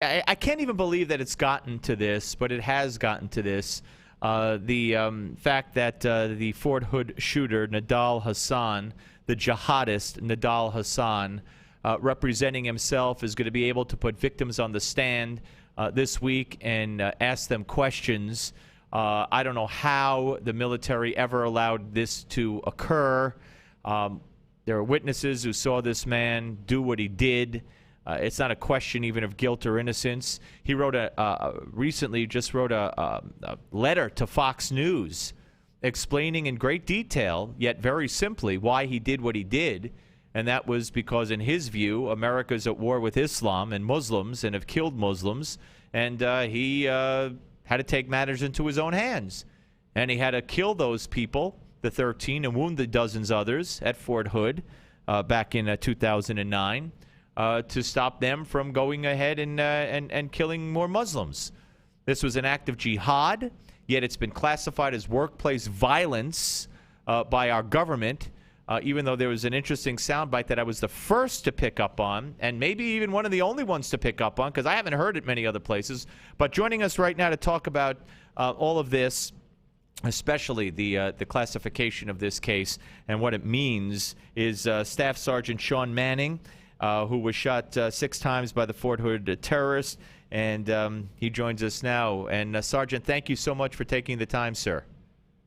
I can't even believe that it's gotten to this, but it has gotten to this. The fact that the Fort Hood shooter, Nidal Hasan, the jihadist Nidal Hasan, representing himself, is going to be able to put victims on the stand this week and ask them questions. I don't know how the military ever allowed this to occur. There are witnesses who saw this man do what he did. It's not a question even of guilt or innocence. He wrote recently just wrote a letter to Fox News explaining in great detail, yet very simply, why he did what he did. And that was because, in his view, America's at war with Islam and Muslims and have killed Muslims. And he had to take matters into his own hands. And he had to kill those people, the 13, and wound the dozens others at Fort Hood back in 2009. To stop them from going ahead and killing more Muslims. This was an act of jihad, yet it's been classified as workplace violence by our government, even though there was an interesting soundbite that I was the first to pick up on, and maybe even one of the only ones to pick up on, because I haven't heard it many other places. But joining us right now to talk about all of this, especially the classification of this case and what it means, is Staff Sergeant Shawn Manning, who was shot 6 times by the Fort Hood terrorist, and he joins us now. And Sergeant, thank you so much for taking the time, sir.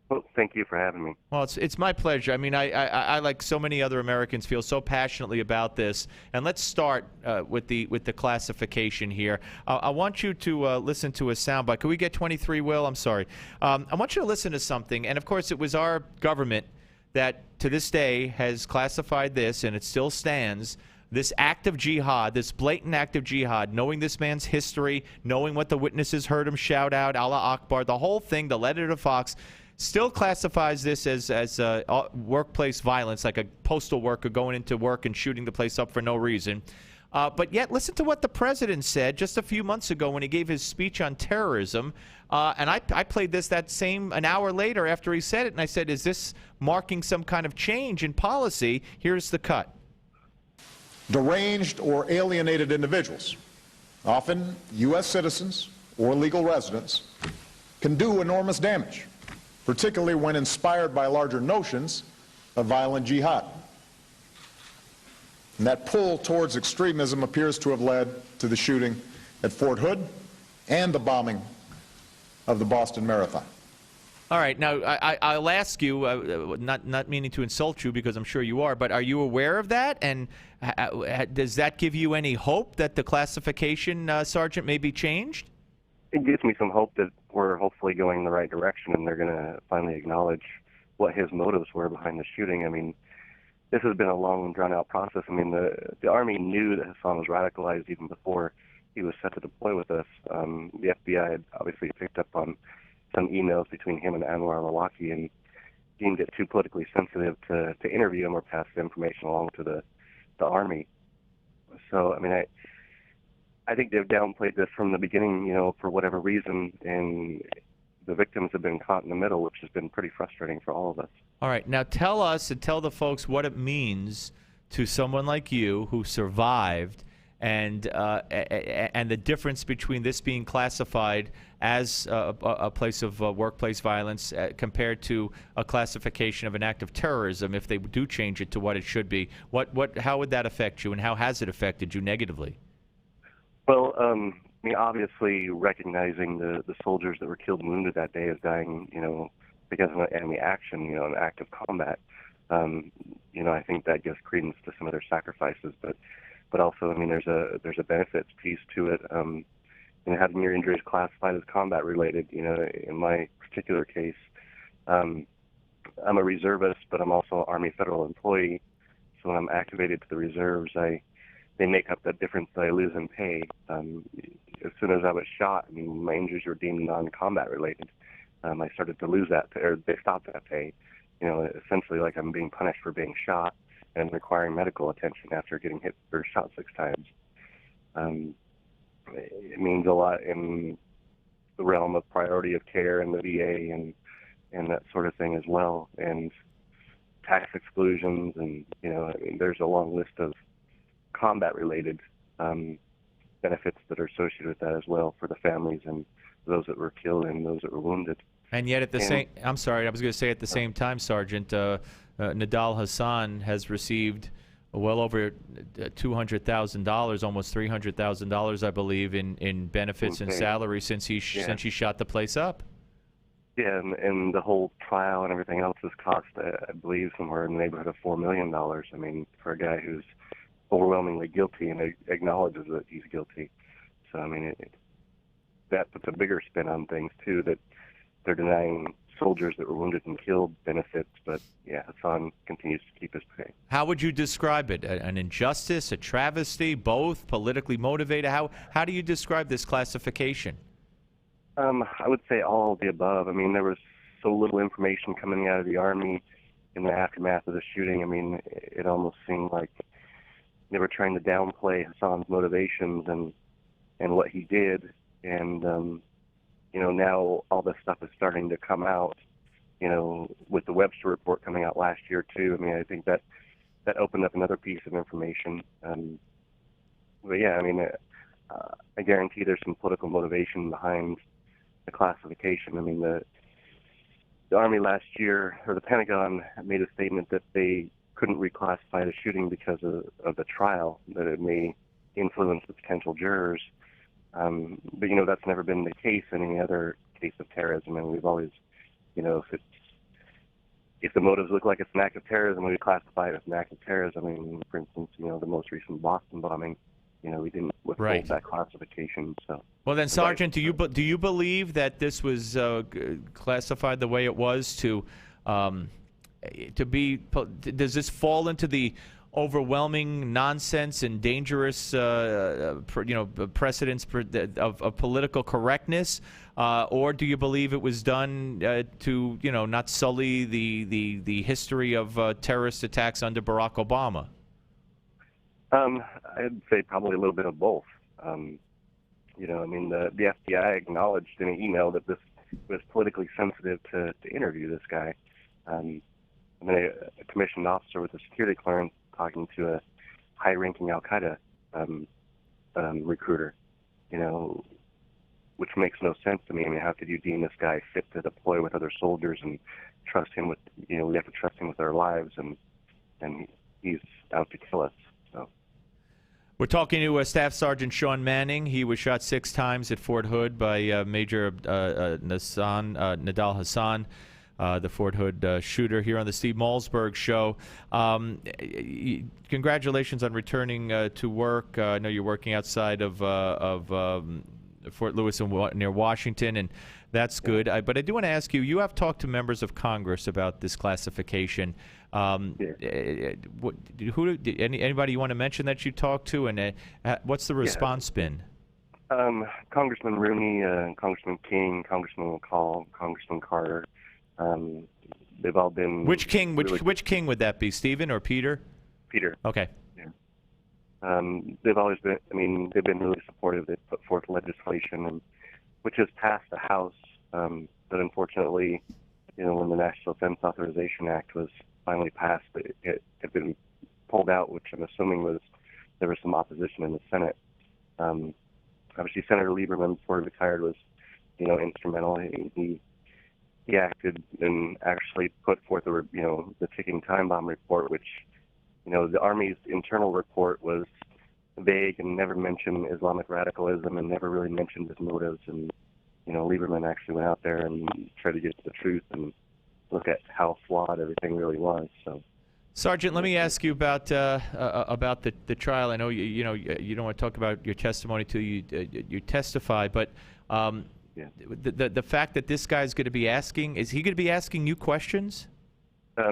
Well, thank you for having me. Well, it's my pleasure. I mean, I like so many other Americans, feel so passionately about this. And let's start with the classification here. I want you to listen to a soundbite. Can we get 23, Will? I'm sorry. I want you to listen to something. And of course, it was our government that, to this day, has classified this, and it still stands. This act of jihad, this blatant act of jihad, knowing this man's history, knowing what the witnesses heard him shout out, Allah Akbar, the whole thing, the letter to Fox, still classifies this as workplace violence, like a postal worker going into work and shooting the place up for no reason. But yet, listen to what the president said just a few months ago when he gave his speech on terrorism. And I played an hour later after he said it, and I said, is this marking some kind of change in policy? Here's the cut. Deranged or alienated individuals, often U.S. citizens or legal residents, can do enormous damage, particularly when inspired by larger notions of violent jihad. And that pull towards extremism appears to have led to the shooting at Fort Hood and the bombing of the Boston Marathon. All right. Now, I'll ask you, not meaning to insult you, because I'm sure you are, but are you aware of that? And does that give you any hope that the classification, Sergeant, may be changed? It gives me some hope that we're hopefully going in the right direction, and they're going to finally acknowledge what his motives were behind the shooting. I mean, this has been a long and drawn-out process. I mean, the Army knew that Hasan was radicalized even before he was set to deploy with us. The FBI had obviously picked up on some emails between him and Anwar al-Awlaki and deemed it too politically sensitive to interview him or pass the information along to the Army. So, I mean, I think they've downplayed this from the beginning, you know, for whatever reason, and the victims have been caught in the middle, which has been pretty frustrating for all of us. All right. Now tell us and tell the folks what it means to someone like you who survived, and the difference between this being classified as a place of workplace violence compared to a classification of an act of terrorism, if they do change it to what it should be. How would that affect you, and how has it affected you negatively? Well, I mean, obviously recognizing the soldiers that were killed and wounded that day as dying, you know, because of an enemy action, you know, an act of combat, you know, I think that gives credence to some of their sacrifices, but also, I mean, there's a benefits piece to it. You know, having your injuries classified as combat related, you know, in my particular case, I'm a reservist, but I'm also an Army federal employee. So when I'm activated to the reserves, they make up the difference that I lose in pay. As soon as I was shot, I mean, my injuries were deemed non-combat related. I started to lose that, or they stopped that pay. You know, essentially like I'm being punished for being shot and requiring medical attention after getting hit or shot 6 times. It means a lot in the realm of priority of care in the VA and that sort of thing as well, and tax exclusions, and, you know, I mean, there's a long list of combat-related benefits that are associated with that as well for the families and those that were killed and those that were wounded. And yet at the same, I'm sorry, I was going to say at the same time, Sergeant, Nidal Hasan has received well over $200,000, almost $300,000, I believe, in benefits and salary since he shot the place up. Yeah, and the whole trial and everything else has cost, I believe, somewhere in the neighborhood of $4 million. I mean, for a guy who's overwhelmingly guilty and acknowledges that he's guilty. So, I mean, that puts a bigger spin on things, too, that they're denying soldiers that were wounded and killed benefits, but yeah, Hasan continues to keep his pay. How would you describe it? An injustice, a travesty, both, politically motivated? How do you describe this classification? I would say all of the above. I mean, there was so little information coming out of the Army in the aftermath of the shooting. I mean, it almost seemed like they were trying to downplay Hasan's motivations and what he did, and now all this stuff is starting to come out, with the Webster report coming out last year, too. I mean, I think that opened up another piece of information. But, yeah, I mean, I guarantee there's some political motivation behind the classification. I mean, the Army last year, or the Pentagon, made a statement that they couldn't reclassify the shooting because of the trial, that it may influence the potential jurors. But that's never been the case in any other case of terrorism, and we've always, if the motives look like it's an act of terrorism, we classify it as an act of terrorism. I mean, for instance, the most recent Boston bombing, we didn't withhold that classification. So, well, then, Sergeant, do you believe that this was classified the way it was to be? Does this fall into the overwhelming nonsense and dangerous, precedents of political correctness, or do you believe it was done to, not sully the history of terrorist attacks under Barack Obama? I'd say probably a little bit of both. I mean, the FBI acknowledged in an email that this was politically sensitive to interview this guy. I mean, a commissioned officer with a security clearance talking to a high-ranking Al-Qaeda recruiter, which makes no sense to me. I mean, how could you deem this guy fit to deploy with other soldiers and trust him with, we have to trust him with our lives, and he's out to kill us. So. We're talking to Staff Sergeant Shawn Manning. He was shot 6 times at Fort Hood by Major Nidal Hasan, the Fort Hood shooter, here on the Steve Malzberg Show. Congratulations on returning to work. I know you're working outside of Fort Lewis near Washington, and that's good. But I do want to ask you, you have talked to members of Congress about this classification. Anybody you want to mention that you talked to, and what's the response been? Congressman Rooney, Congressman King, Congressman McCall, Congressman Carter. They've all been... Which King would that be, Stephen or Peter? Peter. Okay. Yeah. They've always been, they've been really supportive. They've put forth legislation, which has passed the House, but unfortunately, when the National Defense Authorization Act was finally passed, it had been pulled out, which I'm assuming there was some opposition in the Senate. Obviously, Senator Lieberman, before he retired, was, instrumental. He acted and actually put forth the ticking time bomb report, which, the Army's internal report was vague and never mentioned Islamic radicalism and never really mentioned his motives. And, Lieberman actually went out there and tried to get to the truth and look at how flawed everything really was. So, Sergeant, let me ask you about the trial. I know you don't want to talk about your testimony till you testify, but the fact that this guy's going to be asking, is he going to be asking you questions?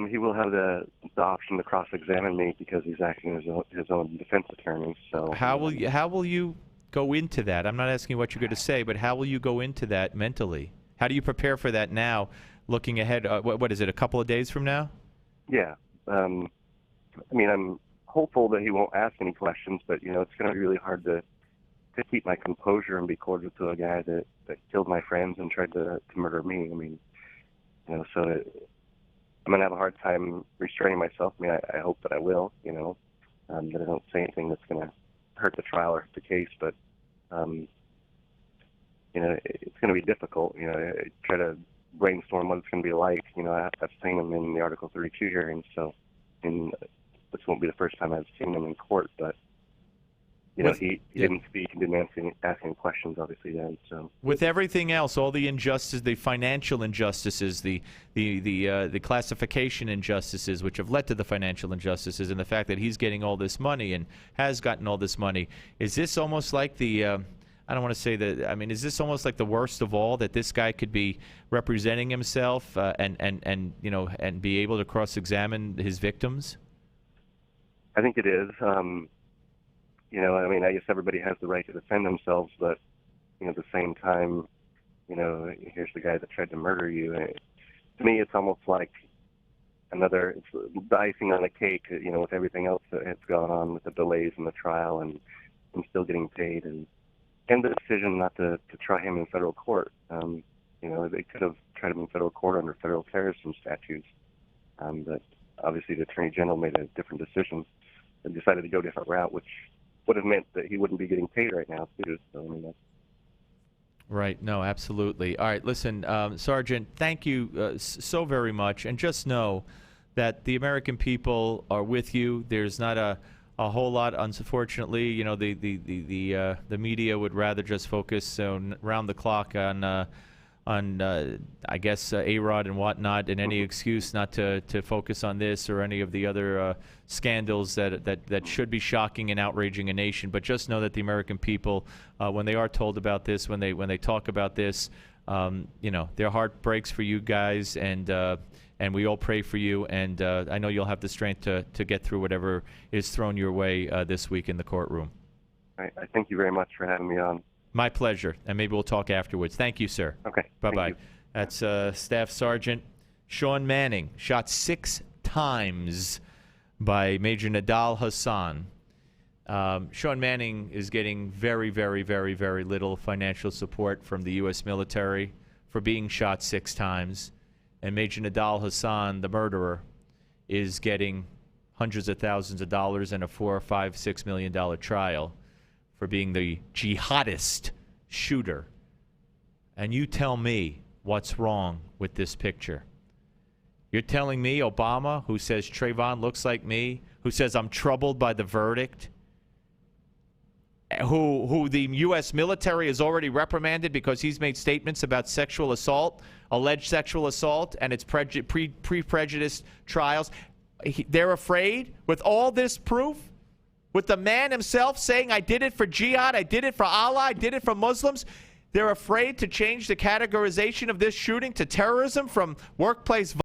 He will have the option to cross-examine me because he's acting as his own defense attorney. So how will you go into that? I'm not asking what you're going to say, but how will you go into that mentally? How do you prepare for that now, looking ahead? What is it, a couple of days from now? Yeah. I'm hopeful that he won't ask any questions, but, it's going to be really hard to keep my composure and be cordial to a guy that killed my friends and tried to murder me. So I'm going to have a hard time restraining myself. I hope that I will, that I don't say anything that's going to hurt the trial or hurt the case, but It's going to be difficult. Try to brainstorm what it's going to be like. I've seen him in the Article 32 hearings, so this won't be the first time I've seen him in court, but he didn't speak and didn't ask any questions, obviously, then. So with everything else, all the injustices, the financial injustices, the classification injustices, which have led to the financial injustices, and the fact that he's getting all this money and has gotten all this money, is this almost like the I don't want to say that. I mean, is this almost like the worst of all, that this guy could be representing himself and be able to cross-examine his victims? I think it is. I guess everybody has the right to defend themselves, but at the same time, here's the guy that tried to murder you. To me, it's almost like it's the icing on the cake. With everything else that has gone on, with the delays in the trial and still getting paid, and the decision not to try him in federal court. They could have tried him in federal court under federal terrorism statutes, but obviously the Attorney General made a different decision and decided to go a different route, which would have meant that he wouldn't be getting paid right now, too. So, that's... Right. No, absolutely. All right. Listen, Sergeant, thank you so very much. And just know that the American people are with you. There's not a whole lot, unfortunately. The media would rather just focus round the clock on I guess, A-Rod and whatnot, and any excuse not to focus on this or any of the other scandals that should be shocking and outraging a nation. But just know that the American people, when they are told about this, when they talk about this, their heart breaks for you guys, and we all pray for you. And I know you'll have the strength to get through whatever is thrown your way this week in the courtroom. I thank you very much for having me on. My pleasure, and maybe we'll talk afterwards. Thank you, sir. Okay. Bye-bye. That's Staff Sergeant Shawn Manning, shot 6 times by Major Nidal Hasan. Shawn Manning is getting very, very, very, very little financial support from the U.S. military for being shot 6 times. And Major Nidal Hasan, the murderer, is getting hundreds of thousands of dollars and a $4, $5, $6 million trial for being the jihadist shooter. And you tell me what's wrong with this picture. You're telling me Obama, who says Trayvon looks like me, who says I'm troubled by the verdict, who the U.S. military has already reprimanded because he's made statements about sexual assault, alleged sexual assault, and its pre-prejudiced trials. They're afraid, with all this proof, with the man himself saying, I did it for jihad, I did it for Allah, I did it for Muslims. They're afraid to change the categorization of this shooting to terrorism from workplace violence.